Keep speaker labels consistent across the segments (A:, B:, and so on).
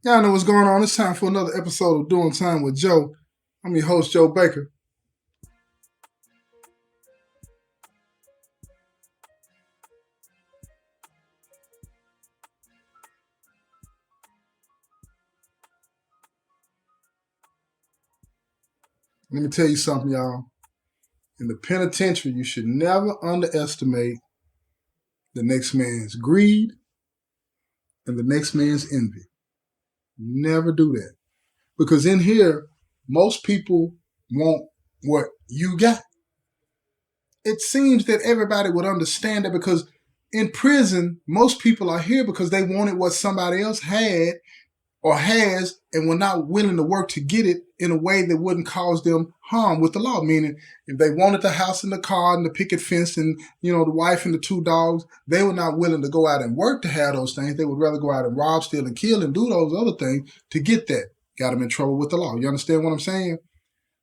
A: Y'all know what's going on. It's time for another episode of Doing Time with Joe. I'm your host, Joe Baker. Let me tell you something, y'all. In the penitentiary, you should never underestimate the next man's greed and the next man's envy. Never do that. Because in here, most people want what you got. It seems that everybody would understand that because in prison, most people are here because they wanted what somebody else had or has and were not willing to work to get it in a way that wouldn't cause them harm with the law. Meaning, if they wanted the house and the car and the picket fence and, the wife and the two dogs, they were not willing to go out and work to have those things. They would rather go out and rob, steal, and kill and do those other things to get that. Got them in trouble with the law. You understand what I'm saying?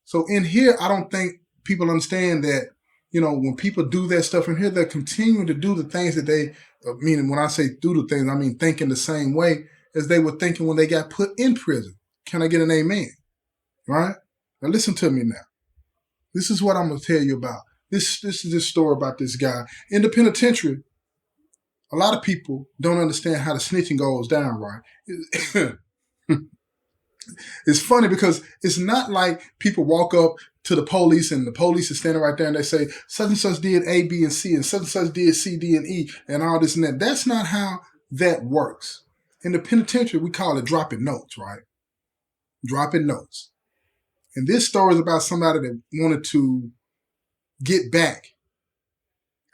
A: So in here, I don't think people understand that, when people do that stuff in here, they're continuing to do the things that they, meaning when I say do the things, I mean thinking the same way as they were thinking when they got put in prison. Can I get an amen? Right? Now listen to me now. This is what I'm going to tell you about. This is this story about this guy. In the penitentiary, a lot of people don't understand how the snitching goes down, right? It's funny because it's not like people walk up to the police and the police is standing right there and they say, such and such did A, B, and C, and such did C, D, and E, and all this and that. That's not how that works. In the penitentiary, we call it dropping notes, right? Dropping notes. And this story is about somebody that wanted to get back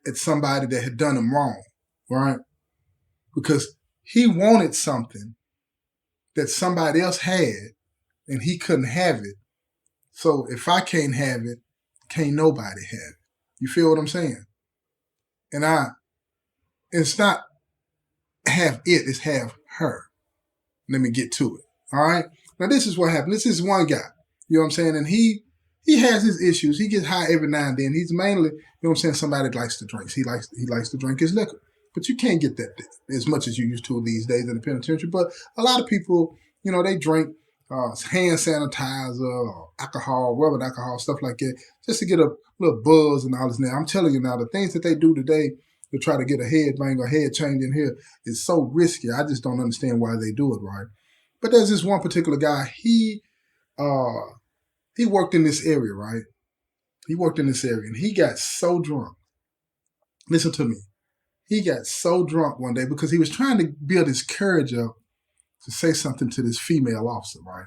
A: at somebody that had done him wrong, right? Because he wanted something that somebody else had and he couldn't have it. So if I can't have it, can't nobody have it. You feel what I'm saying? And it's not have it, it's have her. Let me get to it. All right. Now this is what happened. This is one guy. You know what I'm saying? And he has his issues. He gets high every now and then. He's mainly, somebody that likes to drink. He likes to drink his liquor. But you can't get that as much as you used to these days in the penitentiary. But a lot of people, they drink hand sanitizer or alcohol, rubbing alcohol, stuff like that, just to get a little buzz and all this. Now, I'm telling you now, the things that they do today to try to get a head bang or head change in here is so risky. I just don't understand why they do it, right? But there's this one particular guy. He worked in this area, right? He worked in this area, and he got so drunk. Listen to me. He got so drunk one day because he was trying to build his courage up to say something to this female officer, right?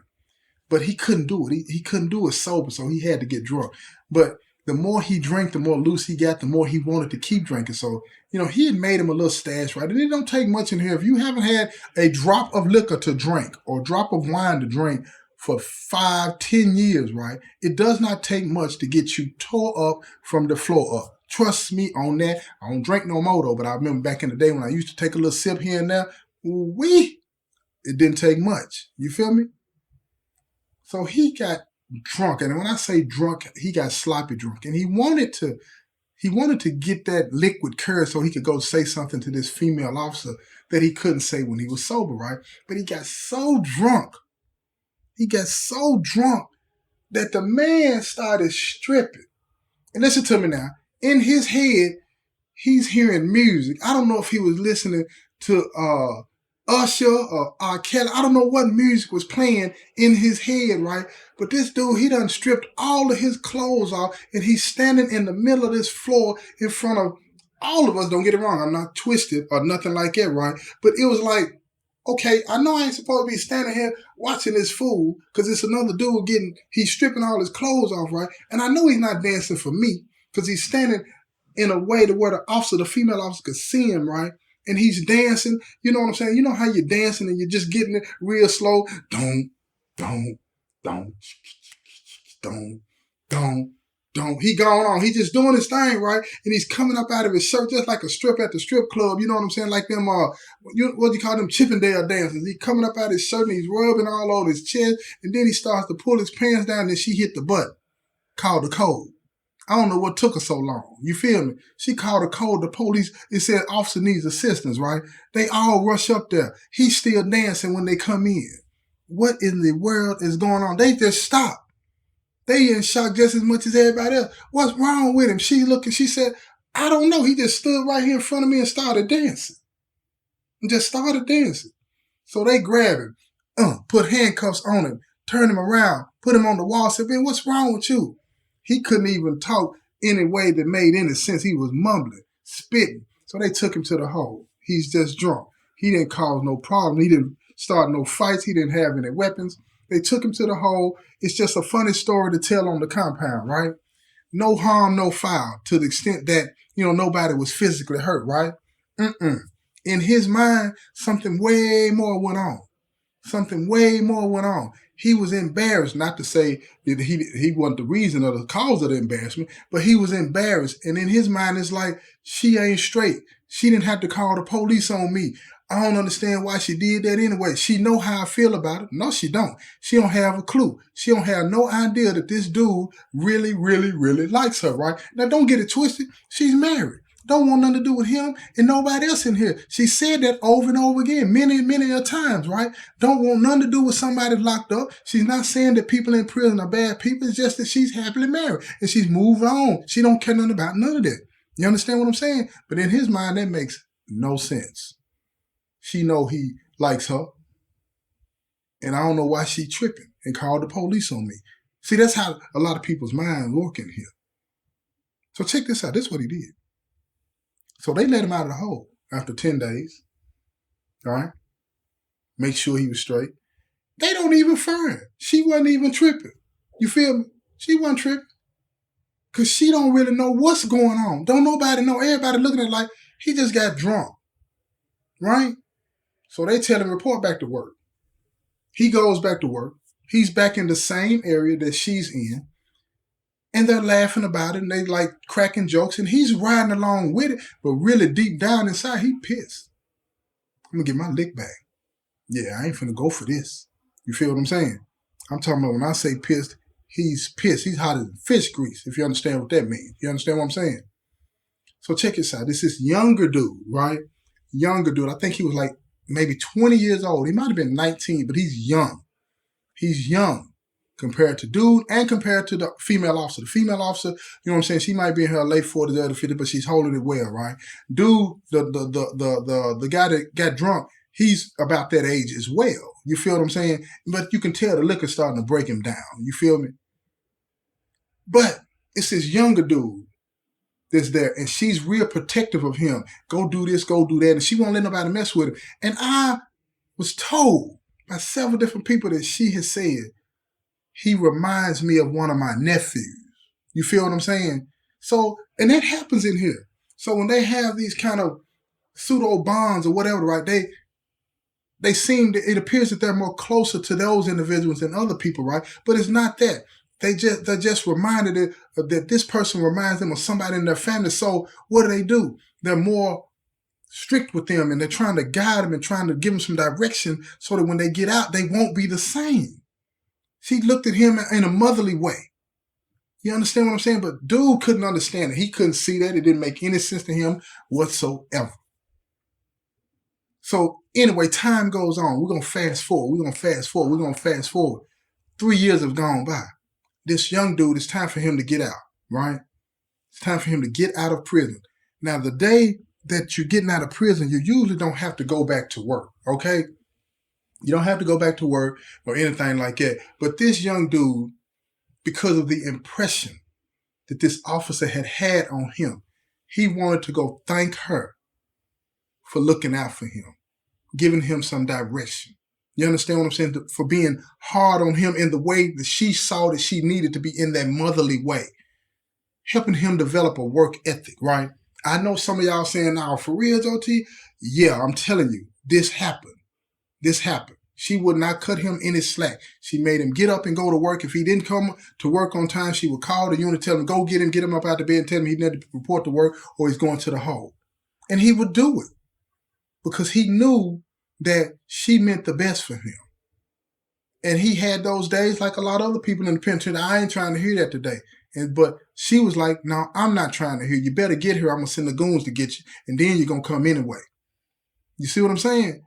A: But he couldn't do it. He couldn't do it sober, so he had to get drunk. But the more he drank, the more loose he got, the more he wanted to keep drinking. So, he had made him a little stash, right? And it don't take much in here. If you haven't had a drop of liquor to drink or a drop of wine to drink for 5, 10 years, right? It does not take much to get you tore up from the floor up. Trust me on that. I don't drink no more though, but I remember back in the day when I used to take a little sip here and there, it didn't take much. You feel me? So he got drunk, and when I say drunk, he got sloppy drunk, and he wanted to get that liquid courage so he could go say something to this female officer that he couldn't say when he was sober, right? But he got so drunk. He got so drunk that the man started stripping. And listen to me now. In his head, he's hearing music. I don't know if he was listening to Usher or R. Kelly. I don't know what music was playing in his head, right? But this dude, he done stripped all of his clothes off, and he's standing in the middle of this floor in front of all of us. Don't get it wrong. I'm not twisted or nothing like that, right? But it was like, okay, I know I ain't supposed to be standing here watching this fool because it's another dude he's stripping all his clothes off, right? And I know he's not dancing for me because he's standing in a way to where the female officer could see him, right? And he's dancing. You know what I'm saying? You know how you're dancing and you're just getting it real slow? Don't, don't, don't, don't, don't. He going on. He's just doing his thing, right? And he's coming up out of his shirt just like a strip at the strip club. You know what I'm saying? Like them, what do you call them, Chippendale dancers. He's coming up out of his shirt and he's rubbing all over his chest. And then he starts to pull his pants down and she hit the button. Called the code. I don't know what took her so long. You feel me? She called the code. The police, it said officer needs assistance, right? They all rush up there. He's still dancing when they come in. what in the world is going on? They just stopped. They in shock just as much as everybody else. What's wrong with him? She said, I don't know. He just stood right here in front of me and started dancing. And just started dancing. So they grab him, put handcuffs on him, turn him around, put him on the wall, said, man, what's wrong with you? He couldn't even talk any way that made any sense. He was mumbling, spitting. So they took him to the hole. He's just drunk. He didn't cause no problem. He didn't start no fights. He didn't have any weapons. They took him to the hole. It's just a funny story to tell on the compound, right? No harm, no foul, to the extent that, nobody was physically hurt, right? In his mind, something way more went on. Something way more went on. He was embarrassed, not to say that he wasn't the reason or the cause of the embarrassment, but he was embarrassed. And in his mind, it's like, she ain't straight. She didn't have to call the police on me. I don't understand why she did that anyway. She know how I feel about it. No, she don't. She don't have a clue. She don't have no idea that this dude really, really, really likes her, right? Now, don't get it twisted. She's married. Don't want nothing to do with him and nobody else in here. She said that over and over again, many, many a times, right? Don't want nothing to do with somebody locked up. She's not saying that people in prison are bad people. It's just that she's happily married and she's moved on. She don't care nothing about none of that. You understand what I'm saying? But in his mind, that makes no sense. She know he likes her. And I don't know why she tripping and called the police on me. See, that's how a lot of people's minds work in here. So check this out. This is what he did. So they let him out of the hole after 10 days. All right? Make sure he was straight. They don't even fire him. She wasn't even tripping. You feel me? She wasn't tripping. Because she don't really know what's going on. Don't nobody know. Everybody looking at it like he just got drunk. Right? So they tell him, report back to work. He goes back to work. He's back in the same area that she's in. And they're laughing about it, and they like cracking jokes, and he's riding along with it, but really deep down inside, he pissed. I'm gonna get my lick back. Yeah, I ain't finna go for this. You feel what I'm saying? I'm talking about when I say pissed, he's pissed. He's hotter than fish grease, if you understand what that means. You understand what I'm saying? So check this out. This is younger dude, right? Younger dude. I think he was like maybe 20 years old. He might have been 19, but he's young. He's young. Compared to dude and compared to the female officer. The female officer, you know what I'm saying? She might be in her late 40s, early 50s, but she's holding it well, right? Dude, the guy that got drunk, he's about that age as well. You feel what I'm saying? But you can tell the liquor's starting to break him down. You feel me? But it's this younger dude that's there, and she's real protective of him. Go do this, go do that, and she won't let nobody mess with him. And I was told by several different people that she has said, he reminds me of one of my nephews. You feel what I'm saying? So, and that happens in here. So when they have these kind of pseudo bonds or whatever, right, they seem to, it appears that they're more closer to those individuals than other people, right? But it's not that. They're just reminded that this person reminds them of somebody in their family. So what do? They're more strict with them, and they're trying to guide them and trying to give them some direction so that when they get out, they won't be the same. She looked at him in a motherly way. You understand what I'm saying? But dude couldn't understand it. He couldn't see that. It didn't make any sense to him whatsoever. So anyway, time goes on. We're going to fast forward. 3 years have gone by. This young dude, it's time for him to get out, right? It's time for him to get out of prison. Now, the day that you're getting out of prison, you usually don't have to go back to work, okay? You don't have to go back to work or anything like that. But this young dude, because of the impression that this officer had on him, he wanted to go thank her for looking out for him, giving him some direction. You understand what I'm saying? For being hard on him in the way that she saw that she needed to be, in that motherly way. Helping him develop a work ethic, right? I know some of y'all saying, now, for real, JT? Yeah, I'm telling you, this happened. She would not cut him any slack. She made him get up and go to work. If he didn't come to work on time, she would call the unit, tell him, go get him up out of bed and tell him he needed to report to work or he's going to the hole. And he would do it because he knew that she meant the best for him. And he had those days like a lot of other people in the penitentiary. I ain't trying to hear that today. But she was like, no, I'm not trying to hear. You better get here. I'm going to send the goons to get you. And then you're going to come anyway. You see what I'm saying?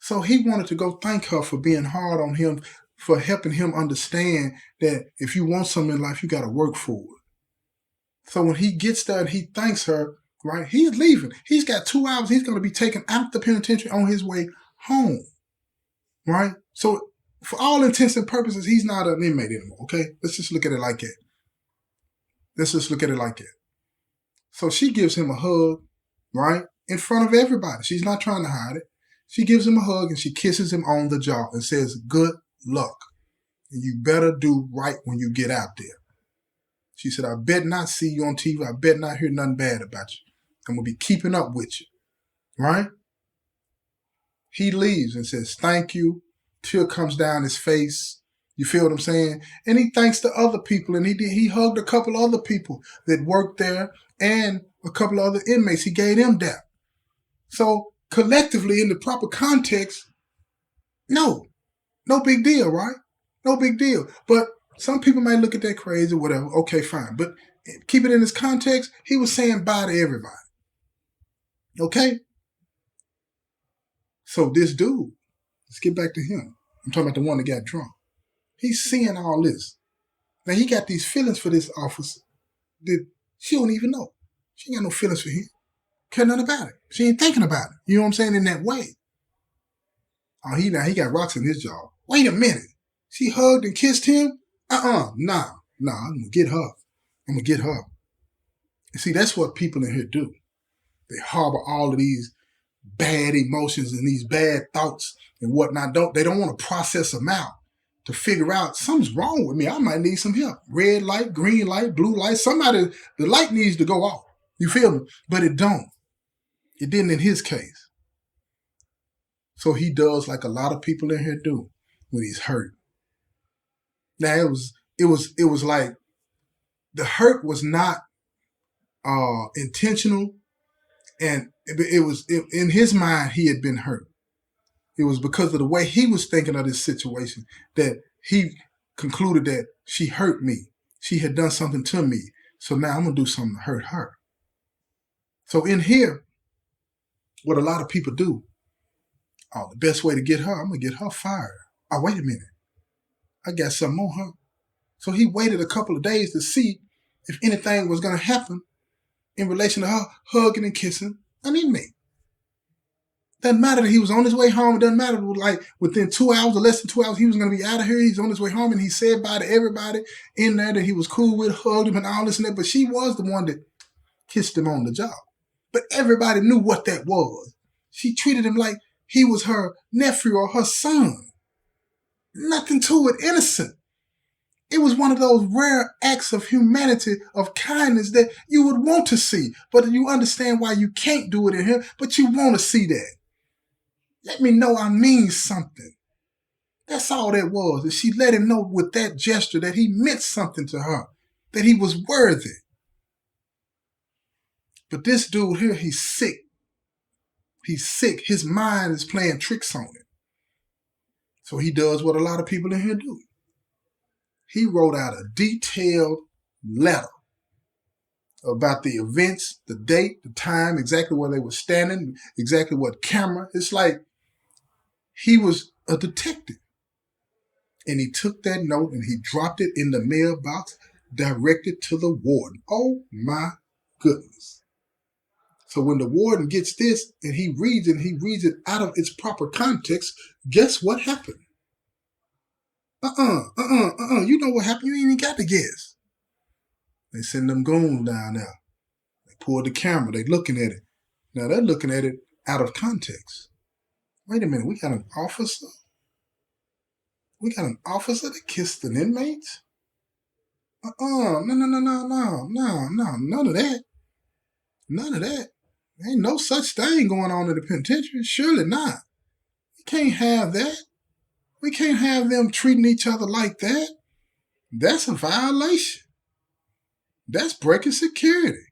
A: So he wanted to go thank her for being hard on him, for helping him understand that if you want something in life, you got to work for it. So when he gets there and he thanks her, right, he's leaving. He's got 2 hours. He's going to be taken out the penitentiary on his way home, right? So for all intents and purposes, he's not an inmate anymore, okay? Let's just look at it like that. Let's just look at it like that. So she gives him a hug, right, in front of everybody. She's not trying to hide it. She gives him a hug and she kisses him on the jaw and says, good luck. And you better do right when you get out there. She said, I bet not see you on TV. I bet not hear nothing bad about you. I'm going to be keeping up with you, right? He leaves and says, thank you. Tear comes down his face. You feel what I'm saying? And he thanks the other people, and he hugged a couple other people that worked there and a couple of other inmates. He gave them dap. So collectively, in the proper context, no big deal, right? No big deal. But some people might look at that crazy or whatever. Okay, fine. But keep it in this context. He was saying bye to everybody. Okay? So this dude, let's get back to him. I'm talking about the one that got drunk. He's seeing all this. Now he got these feelings for this officer that she don't even know. She ain't got no feelings for him. Care nothing about it. She ain't thinking about it. You know what I'm saying? In that way. Oh, he got rocks in his jaw. Wait a minute. She hugged and kissed him? Nah, I'm gonna get her. And see, that's what people in here do. They harbor all of these bad emotions and these bad thoughts and whatnot. They don't want to process them out to figure out something's wrong with me. I might need some help. Red light, green light, blue light. The light needs to go off. You feel me? But it don't. It didn't in his case. So he does like a lot of people in here do when he's hurt. Now it was like the hurt was not intentional, and it was in his mind he had been hurt. It was because of the way he was thinking of this situation that he concluded that she hurt me. She had done something to me. So now I'm going to do something to hurt her. So in here, what a lot of people do, the best way to get her, I'm going to get her fired. Oh, wait a minute. I got something on her. So he waited a couple of days to see if anything was going to happen in relation to her hugging and kissing an inmate. Doesn't matter that he was on his way home. It doesn't matter, like within 2 hours or less than 2 hours, he was going to be out of here. He's on his way home, and he said bye to everybody in there that he was cool with, hugged him and all this and that. But she was the one that kissed him on the job. But everybody knew what that was. She treated him like he was her nephew or her son. Nothing to it, innocent. It was one of those rare acts of humanity, of kindness that you would want to see. But you understand why you can't do it in here, but you want to see that. Let me know I mean something. That's all that was. And she let him know with that gesture that he meant something to her, that he was worthy. But this dude here, he's sick. He's sick. His mind is playing tricks on him. So he does what a lot of people in here do. He wrote out a detailed letter about the events, the date, the time, exactly where they were standing, exactly what camera. It's like he was a detective. And he took that note and he dropped it in the mailbox directed to the warden. Oh my goodness. So when the warden gets this and he reads it out of its proper context, guess what happened? You know what happened? You ain't even got to guess. They send them goons down there. They pull the camera. They looking at it. Now they're looking at it out of context. Wait a minute. We got an officer? We got an officer that kissed an inmate? No, none of that. None of that. There ain't no such thing going on in the penitentiary. Surely not. We can't have that. We can't have them treating each other like that. That's a violation. That's breaking security.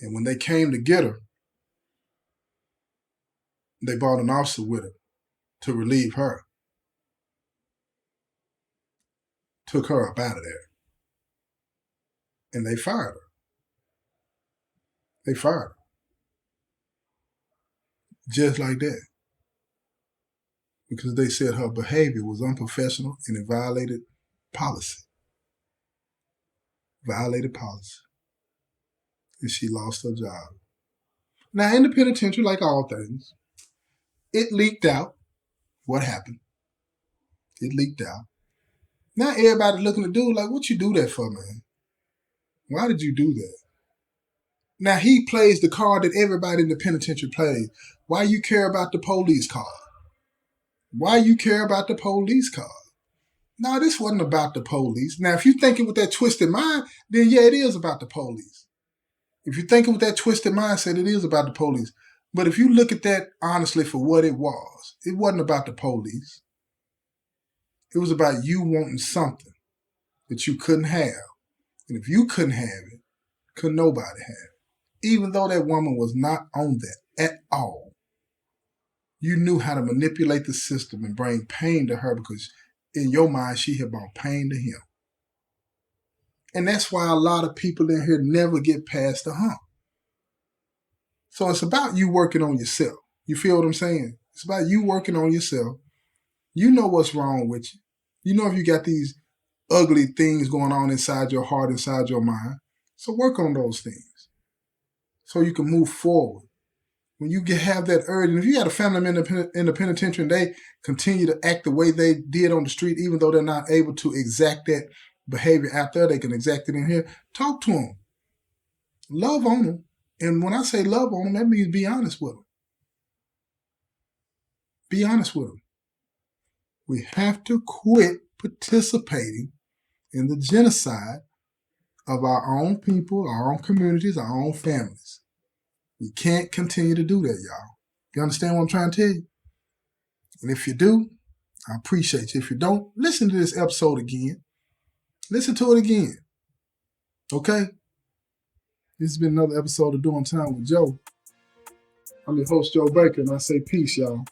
A: And when they came to get her, they brought an officer with her to relieve her. Took her up out of there. And they fired her. They fired her. Just like that. because they said her behavior was unprofessional and it violated policy. Violated policy. And she lost her job. Now, in the penitentiary, like all things, it leaked out what happened. It leaked out. Now everybody looking at the dude like, what you do that for, man? Why did you do that? Now he plays the card that everybody in the penitentiary plays. Why you care about the police card? Why you care about the police card? No, this wasn't about the police. Now, if you're thinking with that twisted mind, then yeah, it is about the police. If you're thinking with that twisted mindset, it is about the police. But if you look at that honestly for what it wasn't about the police. It was about you wanting something that you couldn't have. And if you couldn't have it, could nobody have it. Even though that woman was not on that at all. You knew how to manipulate the system and bring pain to her because in your mind, she had brought pain to him. And that's why a lot of people in here never get past the hump. So it's about you working on yourself. You feel what I'm saying? It's about you working on yourself. You know what's wrong with you. You know if you got these ugly things going on inside your heart, inside your mind. So work on those things so you can move forward. When you have that urge, and if you got a family member in the penitentiary and they continue to act the way they did on the street, even though they're not able to exact that behavior out there, they can exact it in here. Talk to them. Love on them. And when I say love on them, that means be honest with them. Be honest with them. We have to quit participating in the genocide of our own people, our own communities, our own families. We can't continue to do that, y'all. You understand what I'm trying to tell you? And if you do, I appreciate you. If you don't, listen to this episode again. Listen to it again. Okay? This has been another episode of Doing Time with Joe. I'm your host, Joe Baker, and I say peace, y'all.